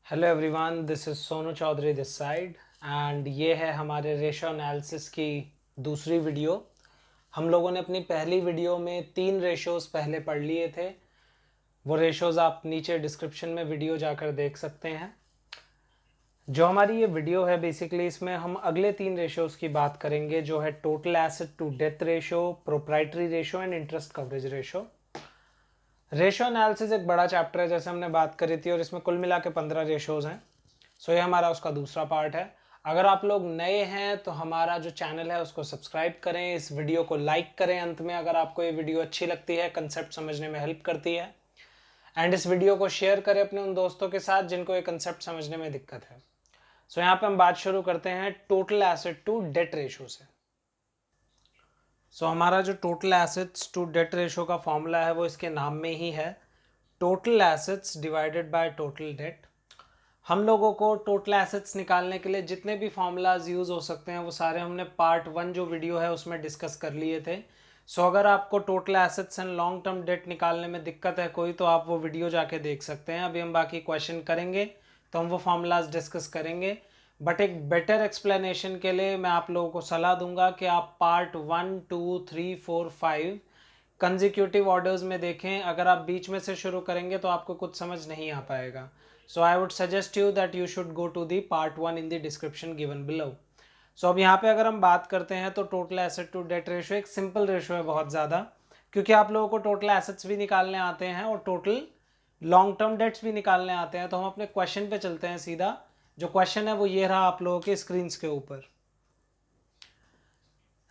Hello everyone, this is Sonu Chaudhary this side and ये है हमारे रेशो एनालिसिस की दूसरी वीडियो। हम लोगों ने अपनी पहली वीडियो में 3 रेशोज़ पहले पढ़ लिए थे। वो रेशोज़ आप नीचे डिस्क्रिप्शन में वीडियो जाकर देख सकते हैं। जो हमारी ये वीडियो है बेसिकली इसमें हम अगले 3 रेशोज़ की बात करेंगे, जो है total asset to debt ratio, proprietary ratio and interest coverage ratio. Ratio analysis एक बड़ा चैप्टर है जैसे हमने बात करी थी और इसमें कुल मिला के 15 रेशोज़ हैं। सो ये हमारा उसका दूसरा पार्ट है। अगर आप लोग नए हैं तो हमारा जो चैनल है उसको सब्सक्राइब करें, इस वीडियो को लाइक करें अंत में अगर आपको ये वीडियो अच्छी लगती है, कंसेप्ट समझने में हेल्प करती है, एंड इस वीडियो को शेयर करें अपने उन दोस्तों के साथ जिनको ये कंसेप्ट समझने में दिक्कत है। सो यहाँ पे हम बात शुरू करते हैं total asset to debt ratio से। सो हमारा जो total assets to debt ratio का फॉर्मूला है वो इसके नाम में ही है, total assets divided by total debt. हम लोगों को टोटल एसेट्स निकालने के लिए जितने भी फॉर्मूलाज यूज़ हो सकते हैं वो सारे हमने पार्ट 1 जो वीडियो है उसमें डिस्कस कर लिए थे। सो अगर आपको total assets and long term debt निकालने में दिक्कत है कोई, तो आप वो वीडियो जाके देख सकते हैं। अभी हम बाकी क्वेश्चन करेंगे तो हम वो फॉर्मूलाज डिस्कस करेंगे, बट एक बेटर एक्सप्लेनेशन के लिए मैं आप लोगों को सलाह दूंगा कि आप पार्ट 1, 2, 3, 4, 5 कंजिक्यूटिव ऑर्डर्स में देखें। अगर आप बीच में से शुरू करेंगे तो आपको कुछ समझ नहीं आ पाएगा। So I would suggest you that you should go to the part 1 in the description given below. So अब यहाँ पे अगर हम बात करते हैं तो total asset to debt ratio एक सिंपल रेशो है बहुत ज़्यादा, क्योंकि आप लोगों को टोटल एसेट्स भी निकालने आते हैं और टोटल लॉन्ग टर्म डेट्स भी निकालने आते हैं। तो हम अपने क्वेश्चन पे चलते हैं सीधा। जो क्वेश्चन है वो ये रहा आप लोगों के स्क्रीन के ऊपर।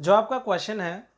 जो आपका क्वेश्चन है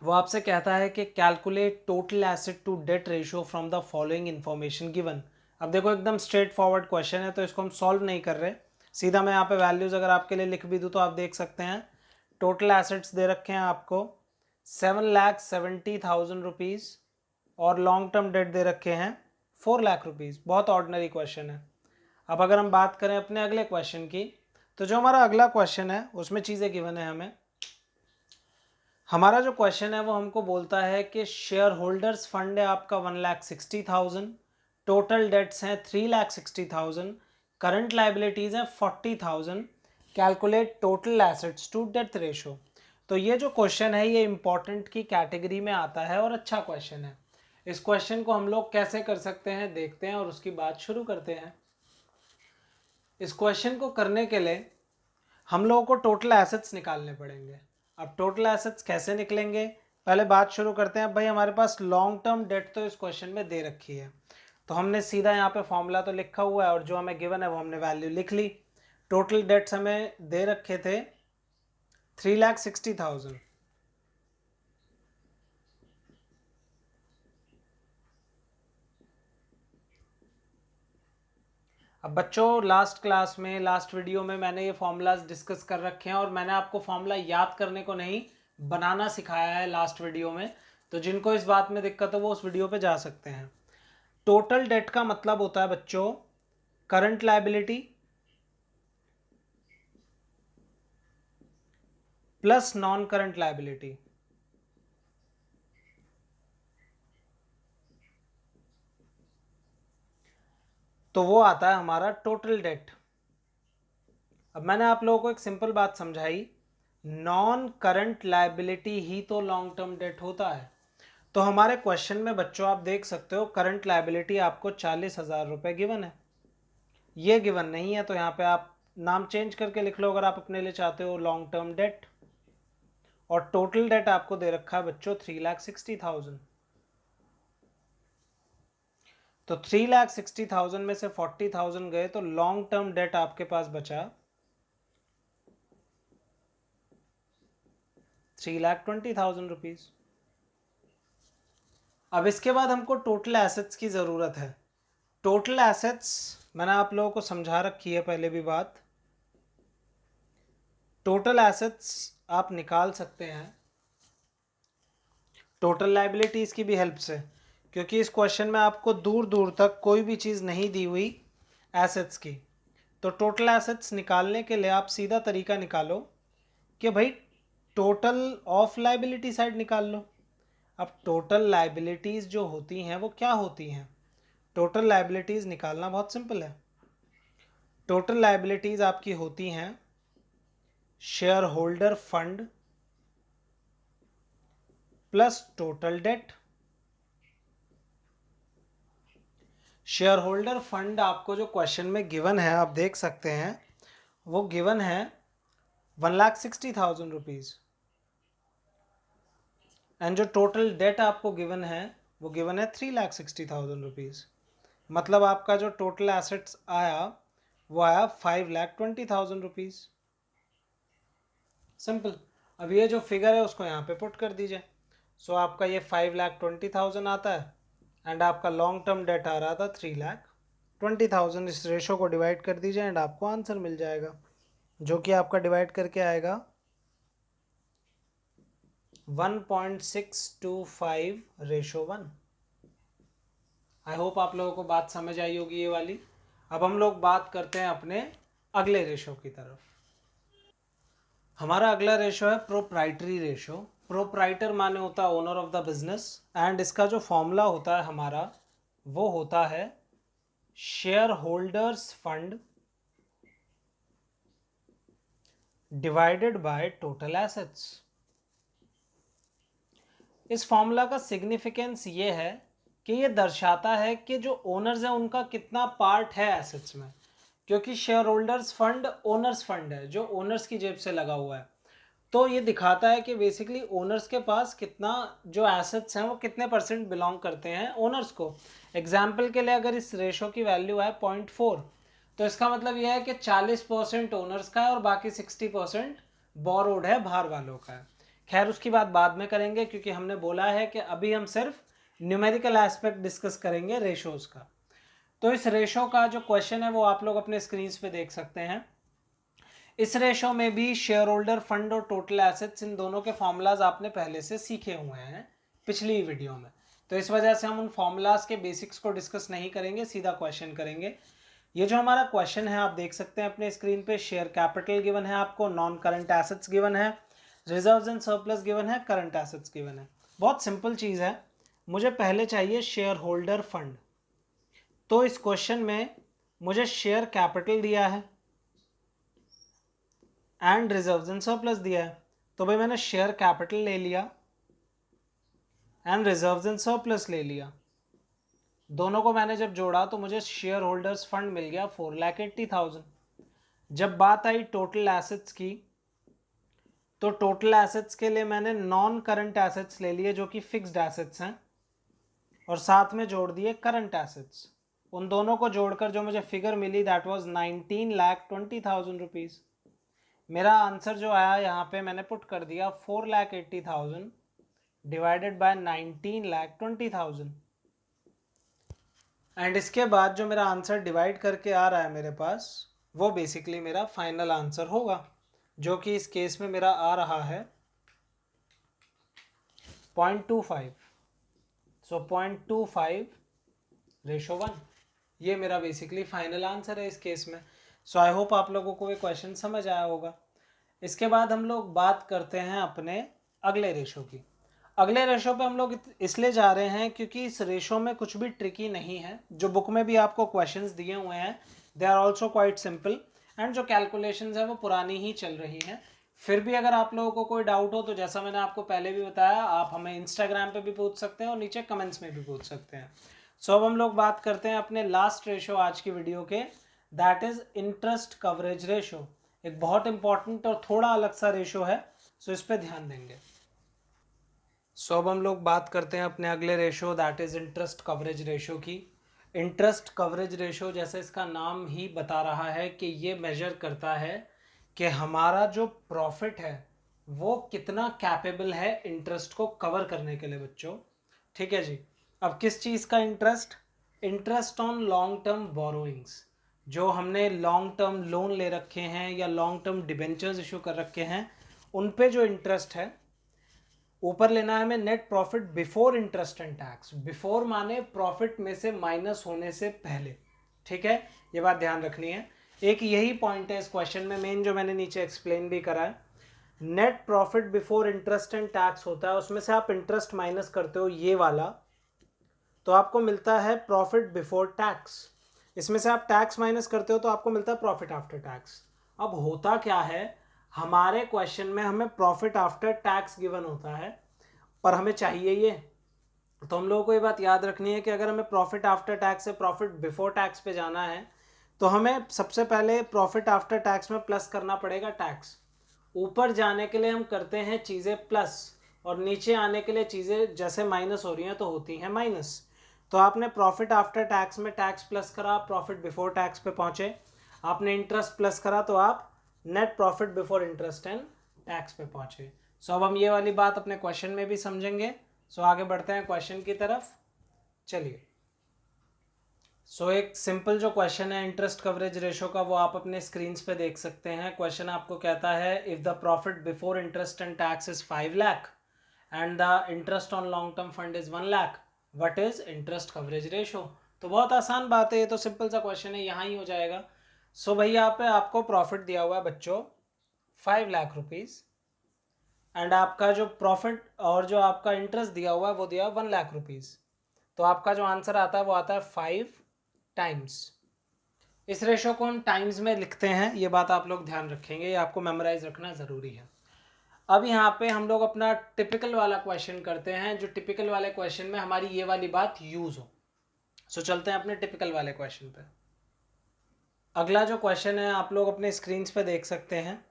वो आपसे कहता है कि calculate total asset to debt ratio from the following information given. अब देखो एकदम स्ट्रेट फॉरवर्ड क्वेश्चन है तो इसको हम सॉल्व नहीं कर रहे, सीधा मैं यहाँ पे वैल्यूज अगर आपके लिए लिख भी दूँ तो आप देख सकते हैं। टोटल एसेट्स दे रखे हैं आपको 7,70,000 रुपीज़ और लॉन्ग टर्म डेट दे रखे हैं 4 लाख रुपीज़। बहुत ऑर्डिनरी क्वेश्चन है। अब अगर हम बात करें अपने अगले क्वेश्चन की, तो जो हमारा अगला क्वेश्चन है उसमें चीज़ें गिवन है हमें। हमारा जो क्वेश्चन है वो हमको बोलता है कि शेयर होल्डर्स फंड है आपका 1,60,000, टोटल डेट्स हैं 3,60,000, करंट लाइबिलिटीज हैं 40,000, calculate total assets to debt ratio. तो ये जो क्वेश्चन है ये इंपॉर्टेंट की कैटेगरी में आता है और अच्छा क्वेश्चन है। इस क्वेश्चन को हम लोग कैसे कर सकते हैं देखते हैं और उसकी बात शुरू करते हैं। इस क्वेश्चन को करने के लिए हम लोगों को टोटल एसेट्स निकालने पड़ेंगे। अब टोटल एसेट्स कैसे निकलेंगे, पहले बात शुरू करते हैं। भाई हमारे पास लॉन्ग टर्म डेट तो इस क्वेश्चन में दे रखी है, तो हमने सीधा यहाँ पे फॉर्मूला तो लिखा हुआ है और जो हमें गिवन है वो हमने वैल्यू लिख ली। टोटल डेट्स हमें दे रखे थे 3,60,000। अब बच्चों लास्ट क्लास में, लास्ट वीडियो में मैंने ये फॉर्मूलाज डिस्कस कर रखे हैं और मैंने आपको फॉर्मूला याद करने को नहीं बनाना सिखाया है लास्ट वीडियो में। तो जिनको इस बात में दिक्कत है वो उस वीडियो पे जा सकते हैं। टोटल डेट का मतलब होता है बच्चों current liability plus non current liability. तो वो आता है हमारा टोटल डेट। अब मैंने आप लोगों को एक सिंपल बात समझाई, नॉन करंट लायबिलिटी ही तो लॉन्ग टर्म डेट होता है। तो हमारे क्वेश्चन में बच्चों आप देख सकते हो करंट लायबिलिटी आपको 40,000 रुपये गिवन है। ये गिवन नहीं है तो यहाँ पे आप नाम चेंज करके लिख लो अगर आप अपने लिए चाहते हो लॉन्ग टर्म डेट। और टोटल डेट आपको दे रखा है बच्चों 3,60,000। तो 3,60,000 में से 40,000 गए तो लॉन्ग टर्म डेट आपके पास बचा 3,20,000 रुपीज। अब इसके बाद हमको टोटल एसेट्स की ज़रूरत है। टोटल एसेट्स मैंने आप लोगों को समझा रखी है पहले भी बात। टोटल एसेट्स आप निकाल सकते हैं टोटल लायबिलिटीज़ की भी हेल्प से, क्योंकि इस क्वेश्चन में आपको दूर दूर तक कोई भी चीज़ नहीं दी हुई एसेट्स की। तो टोटल एसेट्स निकालने के लिए आप सीधा तरीका निकालो कि भाई टोटल ऑफ लायबिलिटी साइड निकाल लो। अब टोटल लायबिलिटीज़ जो होती हैं वो क्या होती हैं, टोटल लायबिलिटीज़ निकालना बहुत सिंपल है। टोटल लायबिलिटीज आपकी होती हैं share holder fund plus total date. Share holder fund आपको जो क्वेश्चन में गिवन है आप देख सकते हैं, वो गिवन है 1,60,000 रुपीज। एंड जो टोटल डेट आपको गिवन है वो गिवन है 3,60,000 रुपीज। मतलब आपका जो टोटल एसेट्स आया वो आया 5,20,000 रुपीज। सिंपल। अब ये जो फिगर है उसको यहाँ पे पुट कर दीजिए। सो आपका ये 5,20,000 आता है एंड आपका लॉन्ग टर्म डेट आ रहा था 3,20,000। इस रेशो को डिवाइड कर दीजिए एंड आपको आंसर मिल जाएगा, जो कि आपका डिवाइड करके आएगा 1.625:1। आई होप आप लोगों को बात समझ आई होगी ये वाली। अब हम लोग बात करते हैं अपने अगले रेशो की तरफ। हमारा अगला रेशो है प्रोप्राइटरी रेशो। प्रोप्राइटर माने होता है owner of the business and इसका जो फॉर्मूला होता है हमारा वो होता है share holders fund divided by total assets. इस फॉर्मूला का सिग्निफिकेंस ये है कि ये दर्शाता है कि जो ओनर्स हैं उनका कितना पार्ट है एसेट्स में, क्योंकि share holders fund owner's fund है जो ओनर्स की जेब से लगा हुआ है। तो ये दिखाता है कि बेसिकली ओनर्स के पास कितना जो एसेट्स हैं वो कितने परसेंट बिलोंग करते हैं ओनर्स को। एग्जाम्पल के लिए अगर इस रेशो की वैल्यू है 0.4, तो इसका मतलब यह है कि 40% ओनर्स का है और बाकी 60% बोरोड है, बाहर वालों का है। खैर उसकी बात बाद में करेंगे, क्योंकि हमने बोला है कि अभी हम सिर्फ न्यूमेरिकल एस्पेक्ट डिस्कस करेंगे रेशोज का। तो इस रेशो का जो क्वेश्चन है वो आप लोग अपने स्क्रीन पे देख सकते हैं। इस रेशो में भी शेयर होल्डर फंड और टोटल एसेट्स, इन दोनों के फॉर्मूलाज आपने पहले से सीखे हुए हैं पिछली वीडियो में, तो इस वजह से हम उन फॉर्मूलाज के बेसिक्स को डिस्कस नहीं करेंगे, सीधा क्वेश्चन करेंगे। ये जो हमारा क्वेश्चन है आप देख सकते हैं अपने स्क्रीन पे। शेयर कैपिटल गिवन है आपको, नॉन करंट एसेट्स गिवन है, रिजर्व्स एंड सरप्लस गिवन है, करंट एसेट्स गिवन है। बहुत सिंपल चीज़ है, मुझे पहले चाहिए शेयर होल्डर फंड। तो इस क्वेश्चन में मुझे शेयर कैपिटल दिया है एंड रिजर्व्स एंड सरप्लस दिया है, तो भाई मैंने शेयर कैपिटल ले लिया एंड रिजर्व्स एंड सरप्लस ले लिया। दोनों को मैंने जब जोड़ा तो मुझे शेयर होल्डर्स फंड मिल गया 4,80,000। जब बात आई टोटल एसेट्स की, तो टोटल एसेट्स के लिए मैंने नॉन करंट एसेट्स ले लिए जो कि फिक्स्ड एसेट्स हैं, और साथ में जोड़ दिए करंट एसेट्स। उन दोनों को जोड़कर जो मुझे फिगर मिली दैट वाज 19,20,000 रुपीज़। मेरा आंसर जो आया यहाँ पे मैंने पुट कर दिया 4,80,000 डिवाइडेड बाय 19,20,000। एंड इसके बाद जो मेरा आंसर डिवाइड करके आ रहा है मेरे पास, वो बेसिकली मेरा फाइनल आंसर होगा, जो कि इस केस में मेरा आ रहा है 0.25। सो 0.25:1, ये मेरा बेसिकली फाइनल आंसर है इस केस में। सो आई होप आप लोगों को ये क्वेश्चन समझ आया होगा। इसके बाद हम लोग बात करते हैं अपने अगले रेशो की। अगले रेशो पे हम लोग इसलिए जा रहे हैं क्योंकि इस रेशो में कुछ भी ट्रिकी नहीं है। जो बुक में भी आपको क्वेश्चंस दिए हुए हैं they are also quite simple, and जो कैलकुलेशंस है वो पुरानी ही चल रही हैं। फिर भी अगर आप लोगों को कोई डाउट हो तो जैसा मैंने आपको पहले भी बताया, आप हमें इंस्टाग्राम पे भी पूछ सकते हैं और नीचे कमेंट्स में भी पूछ सकते हैं। सो अब हम लोग बात करते हैं अपने लास्ट रेशो आज की वीडियो के, that is interest coverage ratio. एक बहुत इंपॉर्टेंट और थोड़ा अलग सा रेशो है, सो इस पर ध्यान देंगे। सो अब हम लोग बात करते हैं अपने अगले ratio that is interest coverage ratio की। इंटरेस्ट कवरेज रेशो, जैसे इसका नाम ही बता रहा है कि ये मेजर करता है कि हमारा जो प्रॉफिट है वो कितना कैपेबल है इंटरेस्ट को कवर करने के लिए बच्चों। ठीक है जी। अब किस चीज़ का interest? Interest on long term borrowings. जो हमने लॉन्ग टर्म लोन ले रखे हैं या लॉन्ग टर्म डिबेंचर्स इशू कर रखे हैं, उन पे जो इंटरेस्ट है। ऊपर लेना है हमें net profit before interest and tax. Before माने प्रॉफिट में से माइनस होने से पहले। ठीक है, ये बात ध्यान रखनी है। एक यही पॉइंट है इस क्वेश्चन में मेन, जो मैंने नीचे एक्सप्लेन भी करा है। Net profit before interest and tax होता है, उसमें से आप इंटरेस्ट माइनस करते हो ये वाला, तो आपको मिलता है प्रॉफिट बिफोर टैक्स। इसमें से आप टैक्स माइनस करते हो तो आपको मिलता है प्रॉफिट आफ्टर टैक्स। अब होता क्या है, हमारे क्वेश्चन में हमें प्रॉफिट आफ्टर टैक्स गिवन होता है, पर हमें चाहिए ये, तो हम लोगों को ये बात याद रखनी है कि अगर हमें प्रॉफिट आफ्टर टैक्स से प्रॉफिट बिफोर टैक्स पे जाना है तो हमें सबसे पहले प्रॉफिट आफ्टर टैक्स में प्लस करना पड़ेगा टैक्स। ऊपर जाने के लिए हम करते हैं चीज़ें प्लस, और नीचे आने के लिए चीज़ें जैसे माइनस हो रही हैं तो होती हैं माइनस। तो आपने प्रॉफिट आफ्टर टैक्स में टैक्स प्लस करा, प्रॉफिट बिफोर टैक्स पे पहुंचे। आपने इंटरेस्ट प्लस करा तो आप net profit before interest and tax पे पहुंचे। सो अब हम ये वाली बात अपने क्वेश्चन में भी समझेंगे। सो आगे बढ़ते हैं क्वेश्चन की तरफ, चलिए। सो एक सिंपल जो क्वेश्चन है इंटरेस्ट कवरेज रेशो का, वो आप अपने स्क्रीन पे देख सकते हैं। क्वेश्चन आपको कहता है if the profit before interest and tax is 5 lakh and the interest on long term fund is 1 lakh, what is interest coverage ratio. तो बहुत आसान बात है, ये तो सिंपल सा क्वेश्चन है, यहाँ ही हो जाएगा। सो भाई यहाँ पे आपको प्रॉफिट दिया हुआ है बच्चों 5 लाख रुपीज़, एंड आपका जो प्रॉफिट और जो आपका इंटरेस्ट दिया हुआ है वो दिया 1 लाख रुपीज़। तो आपका जो आंसर आता है वो आता है 5 टाइम्स। इस रेशो को हम टाइम्स में लिखते हैं, ये बात आप लोग ध्यान रखेंगे, ये आपको मेमोराइज रखना ज़रूरी है। अब यहाँ पे हम लोग अपना टिपिकल वाला क्वेश्चन करते हैं, जो टिपिकल वाले क्वेश्चन में हमारी ये वाली बात यूज़ हो। सो चलते हैं अपने टिपिकल वाले क्वेश्चन पे। अगला जो क्वेश्चन है आप लोग अपने स्क्रीन पे देख सकते हैं।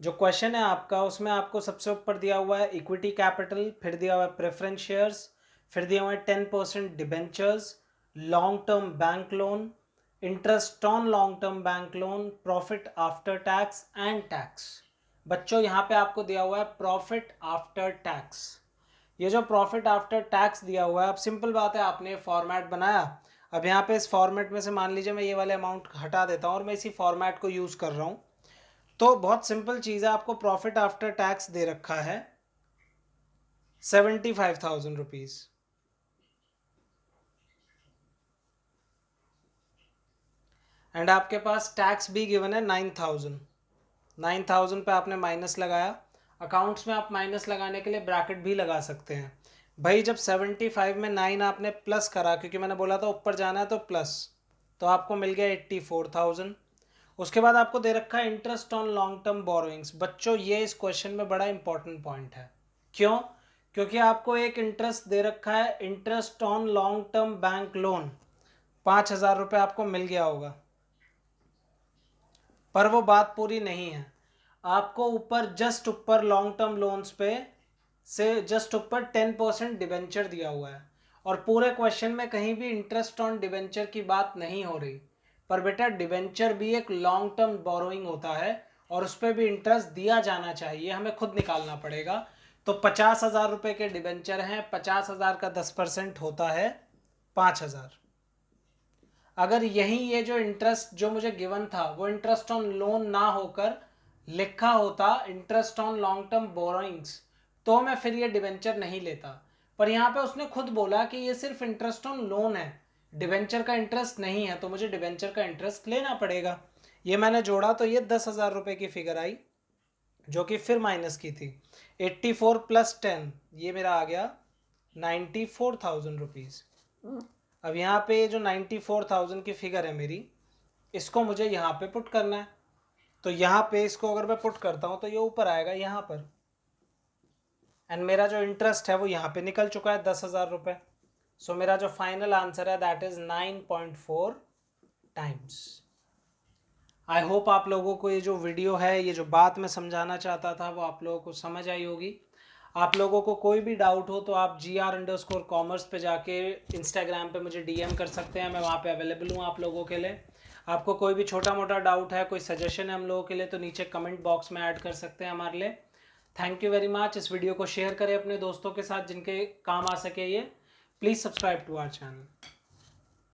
जो क्वेश्चन है आपका, उसमें आपको सबसे ऊपर दिया हुआ है इक्विटी कैपिटल, फिर दिया हुआ है प्रेफरेंस शेयर्स, फिर दिया हुआ है 10% debentures, long term bank loan, interest on long term bank loan, profit after tax and tax. बच्चों यहाँ पे आपको दिया हुआ है प्रॉफिट आफ्टर टैक्स। ये जो प्रॉफिट आफ्टर टैक्स दिया हुआ है, अब सिंपल बात है, आपने फॉर्मेट बनाया। अब यहाँ पे इस फॉर्मेट में से मान लीजिए मैं ये वाले अमाउंट हटा देता हूँ और मैं इसी फॉर्मेट को यूज़ कर रहा हूँ। तो बहुत सिंपल चीज़ है, आपको प्रॉफिट आफ्टर टैक्स दे रखा है 75,000 रुपीज़, एंड आपके पास टैक्स भी गिवन है 9,000 पे आपने माइनस लगाया। अकाउंट्स में आप माइनस लगाने के लिए ब्रैकेट भी लगा सकते हैं। भाई जब 75 में 9 आपने प्लस करा, क्योंकि मैंने बोला था ऊपर जाना है तो प्लस, तो आपको मिल गया 84,000। उसके बाद आपको दे रखा है interest on long term borrowings. बच्चों ये इस क्वेश्चन में बड़ा इंपॉर्टेंट पॉइंट है। क्यों? क्योंकि आपको एक इंटरेस्ट दे रखा है interest on long term bank loan, 5,000 रुपये आपको मिल गया होगा, पर वो बात पूरी नहीं है। आपको ऊपर जस्ट ऊपर लॉन्ग टर्म लोन्स पे से जस्ट ऊपर 10% डिबेंचर दिया हुआ है, और पूरे क्वेश्चन में कहीं भी इंटरेस्ट ऑन डिबेंचर की बात नहीं हो रही। पर बेटा डिबेंचर भी एक लॉन्ग टर्म बोरोइंग होता है और उस पर भी इंटरेस्ट दिया जाना चाहिए, हमें खुद निकालना पड़ेगा। तो 50,000 रुपये के डिबेंचर हैं, 50,000 का 10% होता है 5,000। अगर यही ये जो इंटरेस्ट जो मुझे गिवन था वो इंटरेस्ट ऑन लोन ना होकर लिखा होता interest on long term borrowings, तो मैं फिर ये डिबेंचर नहीं लेता। पर यहाँ पे उसने खुद बोला कि ये सिर्फ इंटरेस्ट ऑन लोन है, डिबेंचर का इंटरेस्ट नहीं है, तो मुझे डिबेंचर का इंटरेस्ट लेना पड़ेगा। ये मैंने जोड़ा तो ये 10,000 रुपये की फिगर आई, जो कि फिर माइनस की थी। 84 + 10 ये मेरा आ गया 94,000 रुपीज़। अब यहाँ पे जो 94,000 की फिगर है मेरी, इसको मुझे यहाँ पे पुट करना है। तो यहाँ पे इसको अगर मैं पुट करता हूँ तो ये ऊपर आएगा यहाँ पर, एंड मेरा जो इंटरेस्ट है वो यहाँ पे निकल चुका है 10,000 रुपये। सो मेरा जो फाइनल आंसर है that is 9.4 times. I hope आप लोगों को ये जो वीडियो है, ये जो बात मैं समझाना चाहता था वो आप लोगों को समझ आई होगी। आप लोगों को कोई भी डाउट हो तो आप GR_commerce पे जाके इंस्टाग्राम पे मुझे DM कर सकते हैं, मैं वहाँ पे अवेलेबल हूँ आप लोगों के लिए। आपको कोई भी छोटा मोटा डाउट है, कोई सजेशन है हम लोगों के लिए, तो नीचे कमेंट बॉक्स में ऐड कर सकते हैं हमारे लिए। Thank you very much. इस वीडियो को शेयर करें अपने दोस्तों के साथ जिनके काम आ सके ये। Please subscribe to our channel.